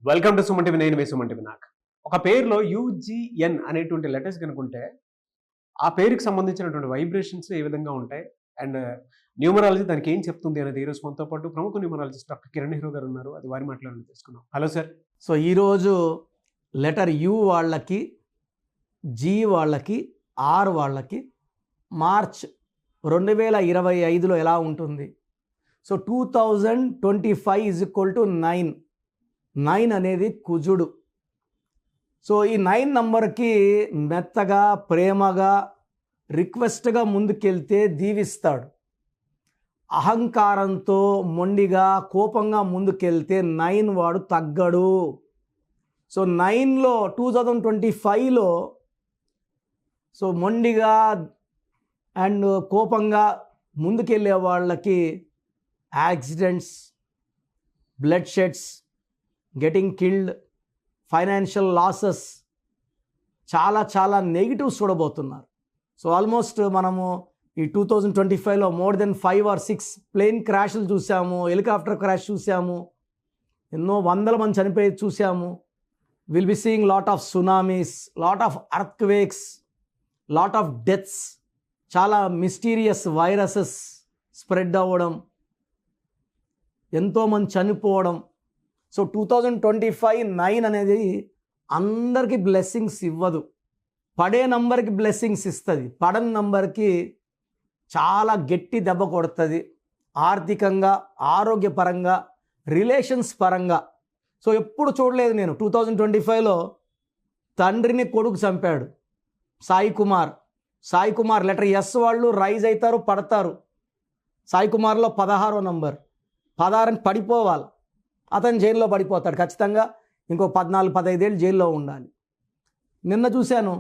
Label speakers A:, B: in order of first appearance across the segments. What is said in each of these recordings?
A: Welcome to Suman TV. నేను మీ Suman TV. నాకు ఒక పేరులో యుజిఎన్ అనేటువంటి లెటర్స్ కనుకుంటే ఆ పేరుకి సంబంధించినటువంటి వైబ్రేషన్స్ ఏ విధంగా ఉంటాయి అండ్ న్యూమరాలజీ దానికి ఏం చెప్తుంది అనేది ఈరోజు మనతో పాటు ప్రముఖ న్యూమరాలజిస్ట్ డాక్టర్ కిరణ్ హీరో గారు ఉన్నారు. అది వారి మాట్లాడి తెలుసుకుందాం. Hello sir.
B: సో ఈరోజు లెటర్ యు వాళ్ళకి, జీ వాళ్ళకి, ఆర్ వాళ్ళకి మార్చ్ 2025లో ఎలా ఉంటుంది? So 2025 is equal to 9. 9 అనేది కుజుడు. సో ఈ 9 నంబర్కి మెత్తగా, ప్రేమగా, రిక్వెస్ట్గా ముందుకెళ్తే దీవిస్తాడు. అహంకారంతో, మొండిగా, కోపంగా ముందుకెళ్తే 9 వాడు తగ్గడు. సో 9లో 2025లో సో మొండిగా అండ్ కోపంగా ముందుకెళ్ళే వాళ్ళకి accidents, blood sheds, getting killed, financial losses, చాలా నెగిటివ్స్ చూడబోతున్నారు. సో ఆల్మోస్ట్ మనము ఈ 2025లో మోర్ దెన్ 5 or 6 ప్లేన్ క్రాష్లు చూసాము, హెలికాప్టర్ క్రాష్ చూసాము, ఎన్నో వందల మంది చనిపోయేది చూసాము. Will be seeing lot of tsunamis, lot of earthquakes, lot of deaths, చాలా మిస్టీరియస్ వైరసెస్ స్ప్రెడ్ అవ్వడం, ఎంతోమంది చనిపోవడం. సో 2025 9 అనేది అందరికీ బ్లెస్సింగ్స్ ఇవ్వదు. పడే నంబర్కి బ్లెస్సింగ్స్ ఇస్తుంది, పడని నంబర్కి చాలా గట్టి దెబ్బ కొడుతుంది. ఆర్థికంగా, ఆరోగ్యపరంగా, రిలేషన్స్ పరంగా. సో ఎప్పుడు చూడలేదు నేను 2025లో తండ్రిని కొడుకు చంపాడు సాయి కుమార్. లెటర్ ఎస్ వాళ్ళు రైజ్ అవుతారు, పడతారు. సాయి కుమార్లో 16వ నంబర్, 16 పడిపోవాలి, అతను జైల్లో పడిపోతాడు ఖచ్చితంగా. ఇంకో 14-15 ఏళ్ళు జైల్లో ఉండాలి. నిన్న చూశాను,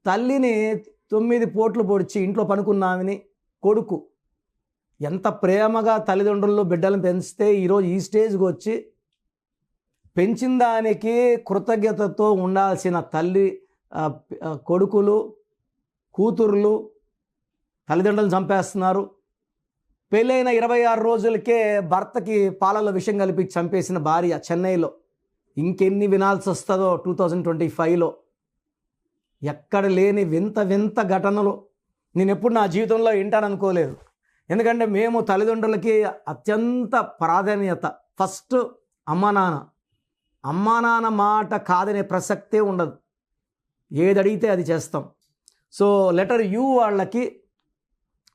B: తల్లిని 9 పోట్లు పొడిచి ఇంట్లో పనుకున్నామని కొడుకు ఎంత ప్రేమగా తల్లిదండ్రుల్లో బిడ్డలను పెంచితే ఈరోజు ఈ స్టేజ్కి వచ్చి పెంచిన దానికి కృతజ్ఞతతో ఉండాల్సిన తల్లి, కొడుకులు, కూతుర్లు తల్లిదండ్రులను చంపేస్తున్నారు. పెళ్ళైన 26 రోజులకే భర్తకి పాలలో విషం కలిపి చంపేసిన భార్య చెన్నైలో. ఇంకెన్ని వినాల్సి వస్తుందో 2025లో. ఎక్కడ లేని వింత ఘటనలు నేను ఎప్పుడు నా జీవితంలో వింటాననుకోలేదు. ఎందుకంటే మేము తల్లిదండ్రులకి అత్యంత ప్రాధాన్యత. ఫస్ట్ అమ్మా నాన్న మాట కాదనే ప్రసక్తే ఉండదు. ఏది అడిగితే అది చేస్తాం. సో లెటర్ యు వాళ్ళకి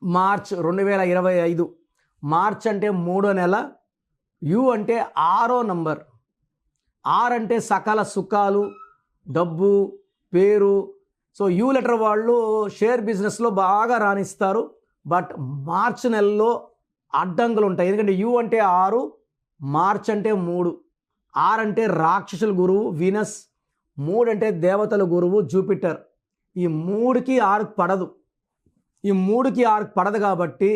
B: మార్చ్ 2025. మార్చ్ అంటే 3వ నెల, యు అంటే 6వ నంబర్. ఆర్ అంటే సకల సుఖాలు, డబ్బు, పేరు. సో యు లెటర్ వాళ్ళు షేర్ బిజినెస్లో బాగా రాణిస్తారు. బట్ మార్చ్ నెలలో అడ్డంకులు ఉంటాయి. ఎందుకంటే యు అంటే 6, మార్చ్ అంటే 3. ఆర్ అంటే రాక్షసుల గురువు వీనస్, 3 అంటే దేవతల గురువు జూపిటర్. ఈ 3కి 6 పడదు. ఈ 3కి 6 పడదు కాబట్టి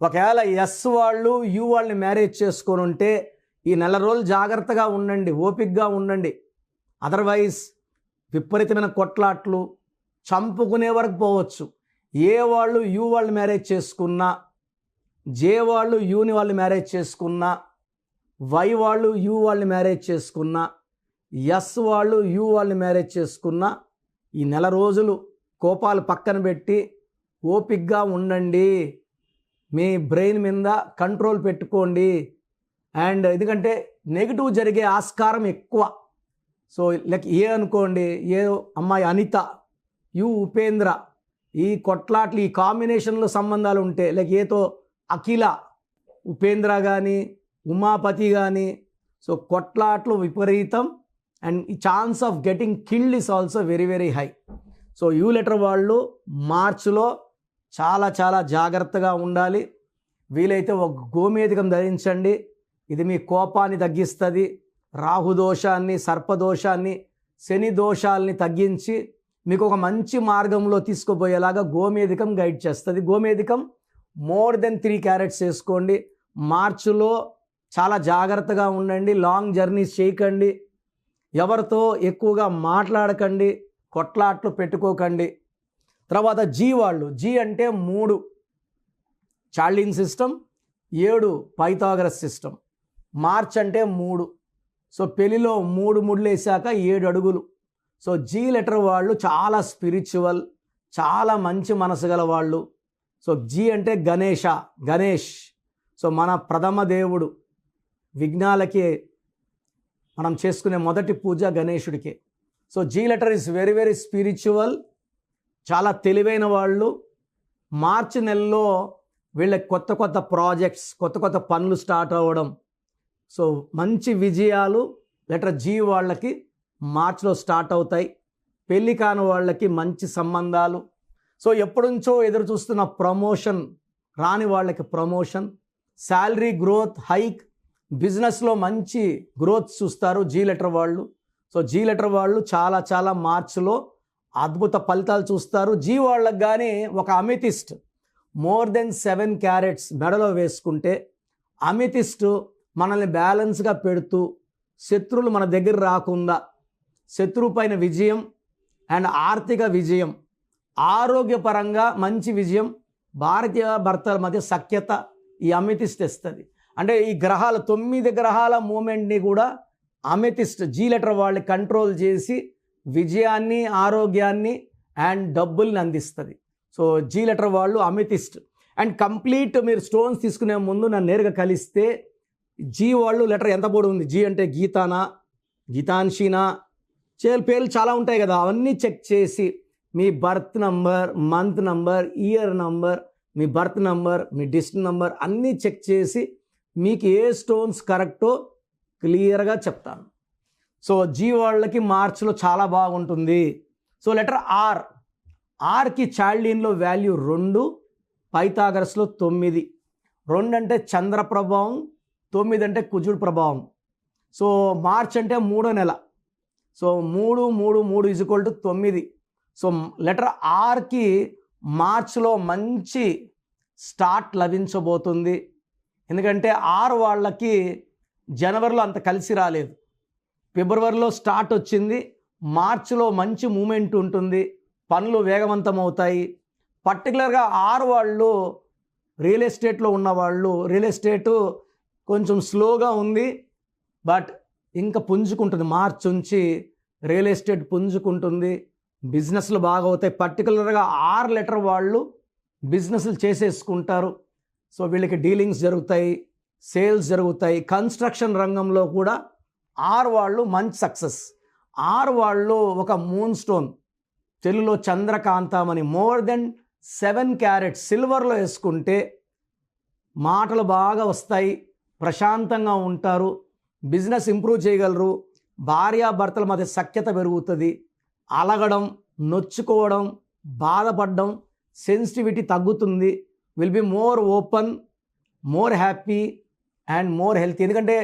B: ఒకవేళ ఎస్ వాళ్ళు యు వాళ్ళని మ్యారేజ్ చేసుకొని ఉంటే ఈ నెల రోజులు జాగ్రత్తగా ఉండండి, ఓపికగా ఉండండి. అదర్వైజ్ విపరీతమైన కొట్లాట్లు, చంపుకునే వరకు పోవచ్చు. ఏ వాళ్ళు యు వాళ్ళని మ్యారేజ్ చేసుకున్నా, జే వాళ్ళు యుని వాళ్ళు మ్యారేజ్ చేసుకున్నా, వై వాళ్ళు యు వాళ్ళని మ్యారేజ్ చేసుకున్నా, ఎస్ వాళ్ళు యు వాళ్ళని మ్యారేజ్ చేసుకున్నా ఈ నెల రోజులు కోపాలు పక్కన పెట్టి ఓపికగా ఉండండి. మీ బ్రెయిన్ మీద కంట్రోల్ పెట్టుకోండి. అండ్ ఎందుకంటే నెగిటివ్ జరిగే ఆస్కారం ఎక్కువ. సో లైక్ ఏ అనుకోండి, ఏ అమ్మాయి అనిత, యు ఉపేంద్ర, ఈ కొట్లాట్లు, ఈ కాంబినేషన్లో సంబంధాలు ఉంటే, లైక్ ఏతో అఖిల, ఉపేంద్ర కానీ, ఉమాపతి కానీ, సో కొట్లాట్లు విపరీతం. అండ్ ఈ chance of getting killed is also very high. So you letter వాళ్ళు మార్చ్లో చాలా జాగ్రత్తగా ఉండాలి. వీలైతే ఒక గోమేధికం ధరించండి. ఇది మీ కోపాన్ని తగ్గిస్తుంది. రాహుదోషాన్ని, సర్పదోషాన్ని, శని దోషాలని తగ్గించి మీకు ఒక మంచి మార్గంలో తీసుకుపోయేలాగా గోమేధికం గైడ్ చేస్తుంది. గోమేధికం మోర్ దెన్ 3 క్యారెట్స్ వేసుకోండి. మార్చిలో చాలా జాగ్రత్తగా ఉండండి. లాంగ్ జర్నీస్ చేయకండి. ఎవరితో ఎక్కువగా మాట్లాడకండి. కొట్లాట్లు పెట్టుకోకండి. తర్వాత జీ వాళ్ళు, జీ అంటే 3 చార్లిన్ సిస్టమ్, 7 పైథాగరస్ సిస్టమ్. మార్చ్ అంటే 3. సో పెళ్లిలో 3 ముళ్ళు వేసాక 7 అడుగులు. సో జీ లెటర్ వాళ్ళు చాలా స్పిరిచువల్, చాలా మంచి మనసు గల వాళ్ళు. సో జీ అంటే గణేష్. సో మన ప్రథమ దేవుడు, విఘ్నాలకి మనం చేసుకునే మొదటి పూజ గణేశుడికి. So G letter is very very spiritual, చాలా తెలివైన వాళ్ళు. మార్చి నెలలో వీళ్ళకి కొత్త కొత్త ప్రాజెక్ట్స్, కొత్త కొత్త పనులు స్టార్ట్ అవ్వడం. సో మంచి విజయాలు లెటర్ జీ వాళ్ళకి మార్చిలో స్టార్ట్ అవుతాయి. పెళ్లి కాని వాళ్ళకి మంచి సంబంధాలు. సో ఎప్పటి నుంచో ఎదురు చూస్తున్న ప్రమోషన్ రాని వాళ్ళకి ప్రమోషన్, శాలరీ గ్రోత్, హైక్, బిజినెస్లో మంచి గ్రోత్ చూస్తారు జీ లెటర్ వాళ్ళు. సో జీ లెటర్ వాళ్ళు చాలా చాలా మార్చిలో అద్భుత ఫలితాలు చూస్తారు. జీ వాళ్ళకి కానీ ఒక అమితిస్ట్ మోర్ దెన్ 7 క్యారెట్స్ మెడలో వేసుకుంటే, అమితిస్ట్ మనల్ని బ్యాలెన్స్గా పెడుతూ శత్రువులు మన దగ్గర రాకుండా, శత్రువు పైన విజయం అండ్ ఆర్థిక విజయం, ఆరోగ్యపరంగా మంచి విజయం, భార్య భర్తల మధ్య సఖ్యత ఈ అమితిస్ట్ ఇస్తుంది. అంటే ఈ గ్రహాల 9 గ్రహాల మూమెంట్ని కూడా అమితిస్ట్ జీ లెటర్ వాళ్ళని కంట్రోల్ చేసి విజయాన్ని, ఆరోగ్యాన్ని అండ్ డబ్బుల్ని అందిస్తుంది. సో జీ లెటర్ వాళ్ళు అమితిస్ట్. అండ్ కంప్లీట్ మీరు స్టోన్స్ తీసుకునే ముందు నన్ను నేరుగా కలిస్తే జీ వాళ్ళు లెటర్ ఎంత పొడి ఉంది, జీ అంటే గీతానా, గీతాంశీనా, పేర్లు చాలా ఉంటాయి కదా, అవన్నీ చెక్ చేసి మీ birth number, month number, year number, మీ బర్త్ నంబర్, మీ డిస్ట్రిక్ట్ నంబర్ అన్నీ చెక్ చేసి మీకు ఏ స్టోన్స్ కరెక్టో క్లియర్గా చెప్తాను. సో జీ వాళ్ళకి మార్చిలో చాలా బాగుంటుంది. సో లెటర్ ఆర్కి చాల్డీన్లో వాల్యూ 2, పైథాగరస్లో 9. 2 అంటే చంద్ర ప్రభావం, 9 అంటే కుజుడు ప్రభావం. సో మార్చ్ అంటే 3వ నెల. సో 3 3 3 = 9. సో లెటర్ ఆర్కి మార్చ్లో మంచి స్టార్ట్ లభించబోతుంది. ఎందుకంటే ఆర్ వాళ్ళకి జనవరిలో అంత కలిసి రాలేదు, ఫిబ్రవరిలో స్టార్ట్ వచ్చింది, మార్చిలో మంచి మూమెంట్ ఉంటుంది, పనులు వేగవంతం అవుతాయి. పర్టికులర్గా ఆర్ వాళ్ళు రియల్ ఎస్టేట్లో ఉన్నవాళ్ళు, రియల్ ఎస్టేటు కొంచెం స్లోగా ఉంది బట్ ఇంకా పుంజుకుంటుంది. మార్చ్ నుంచి రియల్ ఎస్టేట్ పుంజుకుంటుంది, బిజినెస్లు బాగా అవుతాయి. పర్టికులర్గా ఆర్ లెటర్ వాళ్ళు బిజినెస్లు చేసేసుకుంటారు. సో వీళ్ళకి డీలింగ్స్ జరుగుతాయి, సేల్స్ జరుగుతాయి. కన్స్ట్రక్షన్ రంగంలో కూడా ఆర్ వాళ్ళు మంచి సక్సెస్. ఆర్ వాళ్ళు ఒక మూన్ స్టోన్, తెలుగులో చంద్రకాంతమని, మోర్ దెన్ 7 క్యారెట్స్ సిల్వర్లో వేసుకుంటే మాటలు బాగా వస్తాయి, ప్రశాంతంగా ఉంటారు, బిజినెస్ ఇంప్రూవ్ చేయగలరు, భార్యాభర్తల మధ్య సఖ్యత పెరుగుతుంది, అలగడం, నొచ్చుకోవడం, బాధపడడం, సెన్సిటివిటీ తగ్గుతుంది, will be more open, more happy and more healthy. ఎందుకంటే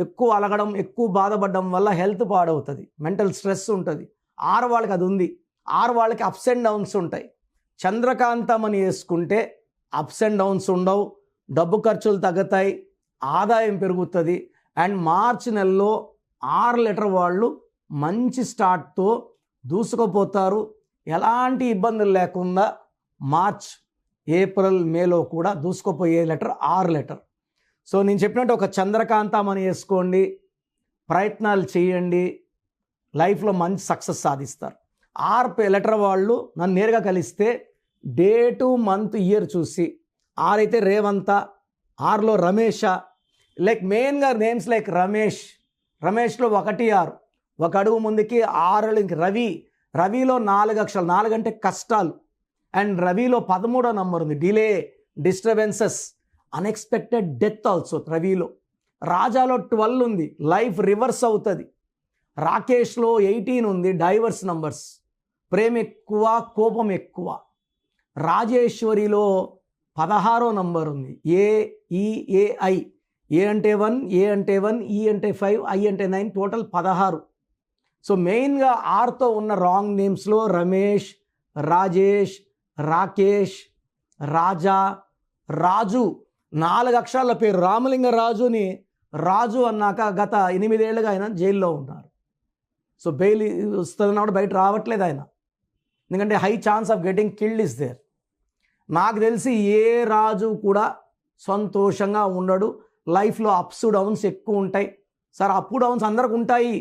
B: ఎక్కువ అలగడం, ఎక్కువ బాధపడడం వల్ల హెల్త్ పాడవుతుంది, మెంటల్ స్ట్రెస్ ఉంటుంది. ఆరు వాళ్ళకి అది ఉంది. ఆరు వాళ్ళకి అప్స్ అండ్ డౌన్స్ ఉంటాయి. చంద్రకాంతం అని వేసుకుంటే అప్స్ అండ్ డౌన్స్ ఉండవు, డబ్బు ఖర్చులు తగ్గుతాయి, ఆదాయం పెరుగుతుంది. అండ్ మార్చి నెలలో 6 లెటర్ వాళ్ళు మంచి స్టార్ట్తో దూసుకుపోతారు. ఎలాంటి ఇబ్బందులు లేకుండా మార్చ్, ఏప్రిల్, మేలో కూడా దూసుకుపోయే లెటర్ 6 లెటర్. సో నేను చెప్పినట్టు ఒక చంద్రకాంతం అని వేసుకోండి, ప్రయత్నాలు చేయండి, లైఫ్లో మంచి సక్సెస్ సాధిస్తారు. 6 లెటర్ వాళ్ళు నన్ను నేరుగా కలిస్తే డేటు, మంత్, ఇయర్ చూసి, 6 అయితే రేవంత, 6లో రమేష, లైక్ మెయిన్గా నేమ్స్ లైక్ రమేష్లో 1 6, 1 అడుగు ముందుకి 6 ఇంక రవిలో 4 అక్షరాలు, 4 అంటే కష్టాలు. అండ్ రవిలో 13వ నంబర్ ఉంది, delay, disturbances, unexpected death also రవిలో. రాజాలో 12 ఉంది, లైఫ్ రివర్స్ అవుతుంది. రాకేష్లో 18 ఉంది, డైవర్స్ నంబర్స్, ప్రేమ ఎక్కువ, కోపం ఎక్కువ. రాజేశ్వరిలో 16వ నంబర్ ఉంది, ఏఈఏఐ. ఏ అంటే 1, ఏ అంటే 1, ఈ అంటే 5, ఐ అంటే 9, టోటల్ 16. సో మెయిన్గా 6తో ఉన్న రాంగ్ నేమ్స్లో రమేష్, రాజేష్, రాకేష్, రాజా, రాజు, 4 అక్షరాల పేరు. రామలింగ రాజుని రాజు అన్నాక గత 8 ఏళ్ళుగా ఆయన జైల్లో ఉన్నారు. సో బెయిల్ వస్తున్నప్పుడు బయట రావట్లేదు ఆయన, ఎందుకంటే high chance of getting killed is there. నాకు తెలిసి ఏ రాజు కూడా సంతోషంగా ఉండడు, లైఫ్లో అప్స్ డౌన్స్ ఎక్కువ ఉంటాయి. సార్ అప్ డౌన్స్ అందరికి ఉంటాయి.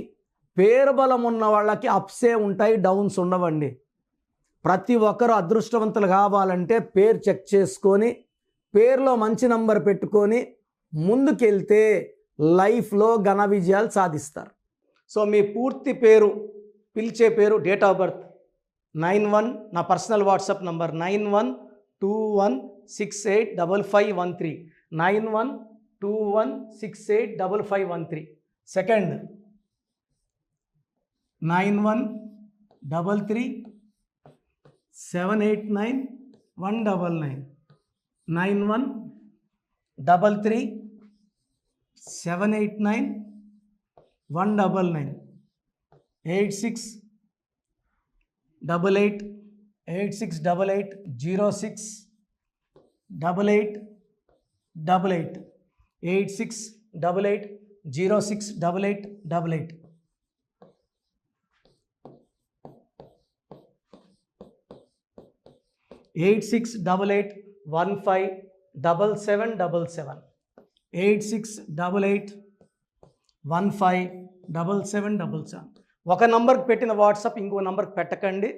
B: పేరు బలం ఉన్న వాళ్ళకి అప్సే ఉంటాయి, డౌన్స్ ఉండవండి. ప్రతి ఒక్కరు అదృష్టవంతులు కావాలంటే పేరు చెక్ చేసుకొని పేరులో మంచి నంబర్ పెట్టుకొని ముందుకెళ్తే లైఫ్లో ఘన విజయాలు సాధిస్తారు. సో మీ పూర్తి పేరు, పిలిచే పేరు, డేట్ ఆఫ్ బర్త్ 91, నా personal WhatsApp number 9121685513, 9121685513. Second 9133789199, 9133789199, 868886880688, 8688068888. Eight six double eight 157777, 8688157777. ఒక నంబర్కి పెట్టిన వాట్సాప్ ఇంకో నంబర్కి పెట్టకండి.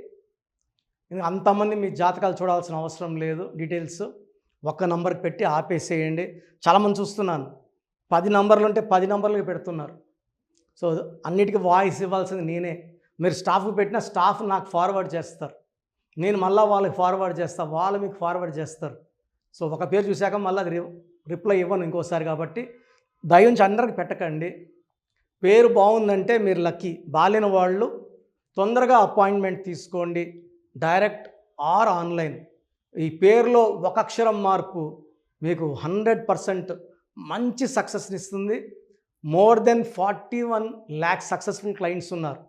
B: అంతమంది మీ జాతకాలు చూడాల్సిన అవసరం లేదు. డీటెయిల్స్ ఒక్క నంబర్కి పెట్టి ఆపేసేయండి. చాలామంది చూస్తున్నాను 10 నంబర్లు ఉంటే 10 నంబర్లకి పెడుతున్నారు. సో అన్నిటికీ వాయిస్ ఇవ్వాల్సింది నేనే. మీరు స్టాఫ్కి పెట్టిన స్టాఫ్ నాకు ఫార్వర్డ్ చేస్తారు, నేను మళ్ళీ వాళ్ళకి ఫార్వర్డ్ చేస్తాను, వాళ్ళు మీకు ఫార్వర్డ్ చేస్తారు. సో ఒక పేరు చూశాక మళ్ళీ అది రిప్లై ఇవ్వను ఇంకోసారి. కాబట్టి దయించి అందరికి పెట్టకండి. పేరు బాగుందంటే మీరు లక్కీ. బాలేని వాళ్ళు తొందరగా అపాయింట్మెంట్ తీసుకోండి, డైరెక్ట్ ఆర్ ఆన్లైన్. ఈ పేరులో ఒక అక్షరం మార్పు మీకు 100% మంచి సక్సెస్ని ఇస్తుంది. More than 41 lakhs successful clients ఉన్నారు.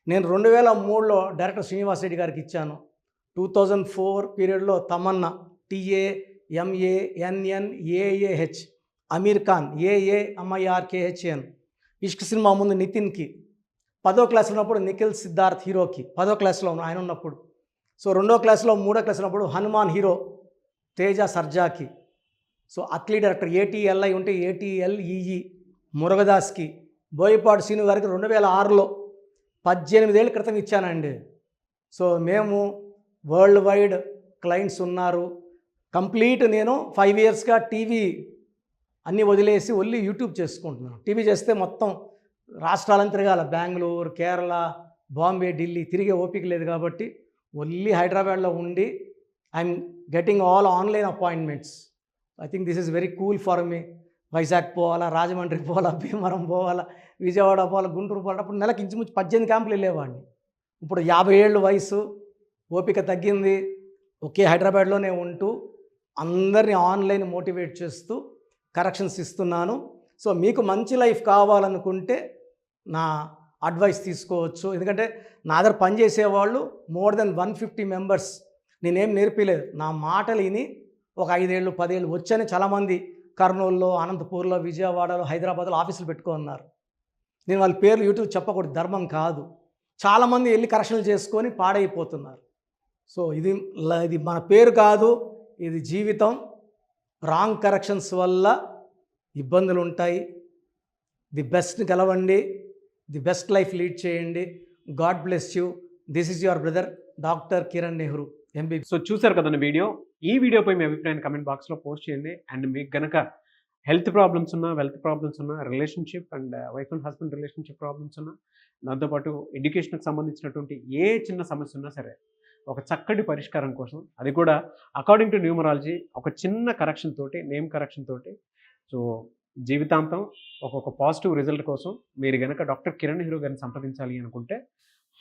B: నేను 2003లో డైరెక్టర్ శ్రీనివాస్ రెడ్డి గారికి ఇచ్చాను. 2004 పీరియడ్లో తమన్నా, TAMANNAAH, అమీర్ ఖాన్, AAMIRKHAN, ఇష్క్ సినిమా ముందు నితిన్కి, 10వ క్లాస్ ఉన్నప్పుడు నిఖిల్ సిద్ధార్థ్ హీరోకి, 10వ క్లాస్లో ఆయన ఉన్నప్పుడు. సో 2వ క్లాస్లో 3వ క్లాస్ ఉన్నప్పుడు హనుమాన్ హీరో తేజ సర్జాకి. సో అథ్లీ డైరెక్టర్ ATLI ఉంటే ATLEE మురుగదాస్కి, బోయపాటి శ్రీను గారికి 2006లో 18 ఏళ్ళ క్రితం ఇచ్చానండి. సో మేము వరల్డ్ వైడ్ క్లయింట్స్ ఉన్నారు. కంప్లీట్ నేను 5 yearsగా టీవీ అన్నీ వదిలేసి ఓన్లీ యూట్యూబ్ చేసుకుంటున్నాను. టీవీ చేస్తే మొత్తం రాష్ట్రాలను తిరగాల, బెంగళూరు, కేరళ, బాంబే, ఢిల్లీ తిరిగే ఓపిక లేదు. కాబట్టి ఓన్లీ హైదరాబాద్లో ఉండి I'm getting all online appointments. I think this is very cool for me. Vizag పోవాలా, రాజమండ్రి పోవాలా, భీమవరం పోవాలా, విజయవాడ పోవాలా, గుంటూరు పోవాలా. అప్పుడు నెలకి ఇంచుమించు 18 క్యాంపులు వెళ్ళేవాడిని. ఇప్పుడు 50 ఏళ్ళు వయసు, ఓపిక తగ్గింది. ఒకే హైదరాబాద్లోనే ఉంటూ అందరినీ ఆన్లైన్ మోటివేట్ చేస్తూ కరెక్షన్స్ ఇస్తున్నాను. సో మీకు మంచి లైఫ్ కావాలనుకుంటే నా అడ్వైస్ తీసుకోవచ్చు. ఎందుకంటే నా దగ్గర పనిచేసేవాళ్ళు మోర్ దెన్ 150 మెంబర్స్. నేనేం నేర్పిలేదు, నా మాటలు విని ఒక 5 ఏళ్ళు 10 ఏళ్ళు వచ్చని చాలామంది కర్నూలులో, అనంతపూర్లో, విజయవాడలో, హైదరాబాద్లో ఆఫీసులు పెట్టుకున్నారు. నేను వాళ్ళ పేర్లు యూట్యూబ్ చెప్పకూడదు, ధర్మం కాదు. చాలామంది వెళ్ళి కరెక్షన్లు చేసుకొని పాడైపోతున్నారు. సో ఇది మన పేరు కాదు, ఇది జీవితం. రాంగ్ కరెక్షన్స్ వల్ల ఇబ్బందులు ఉంటాయి. ది బెస్ట్ గెలవండి, ది బెస్ట్ లైఫ్ లీడ్ చేయండి. God bless you. This is your brother doctor Kiran Nehru, MBBS.
A: So చూసారు కదండి వీడియో. ఈ వీడియోపై మీ అభిప్రాయాన్ని కమెంట్ బాక్స్లో పోస్ట్ చేయండి. అండ్ మీకు కనుక హెల్త్ ప్రాబ్లమ్స్ ఉన్నా, వెల్త్ ప్రాబ్లమ్స్ ఉన్నా, relationship and wife and husband relationship problems ఉన్నా, దాంతోపాటు ఎడ్యుకేషన్కి సంబంధించినటువంటి ఏ చిన్న సమస్య ఉన్నా సరే ఒక చక్కటి పరిష్కారం కోసం, అది కూడా అకార్డింగ్ టు న్యూమరాలజీ, ఒక చిన్న కరెక్షన్ తోటి, నేమ్ కరెక్షన్ తోటి, సో జీవితాంతం ఒక పాజిటివ్ రిజల్ట్ కోసం మీరు కనుక డాక్టర్ కిరణ్ నెహ్రూ గారిని సంప్రదించాలి అనుకుంటే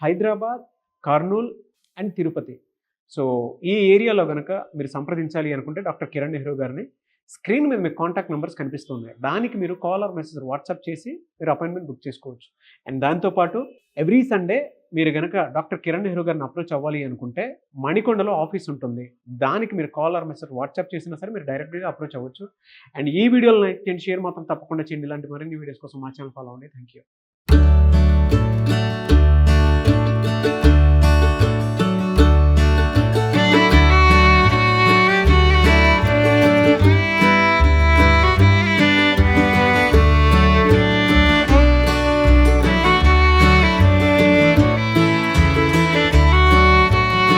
A: హైదరాబాద్, కర్నూల్ అండ్ తిరుపతి, సో ఈ ఏరియాలో కనుక మీరు సంప్రదించాలి అనుకుంటే డాక్టర్ కిరణ్ నెహ్రూ గారిని స్క్రీన్ మీద మీకు కాంటాక్ట్ నెంబర్స్ కనిపిస్తున్నాయి. దానికి మీరు కాల్ ఆర్ మెసేజ్ వాట్సాప్ చేసి మీరు అపాయింట్మెంట్ బుక్ చేసుకోవచ్చు. అండ్ దాంతోపాటు ఎవ్రీ సండే మీరు కనుక డాక్టర్ కిరణ్ నెహ్రూ గారిని అప్రోచ్ అవ్వాలి అనుకుంటే మణికొండలో ఆఫీస్ ఉంటుంది. దానికి మీరు కాల్ ఆర్ మెసేజ్ వాట్సాప్ చేసినా సరే మీరు డైరెక్ట్గా అప్రోచ్ అవ్వచ్చు. అండ్ ఈ వీడియోలో లైక్ చేయండి, షేర్ మాత్రం తప్పకుండా చేయండి. ఇలాంటి మరిన్ని వీడియోస్ కోసం మా ఛానల్ ఫాలో అవ్వండి. Thank you.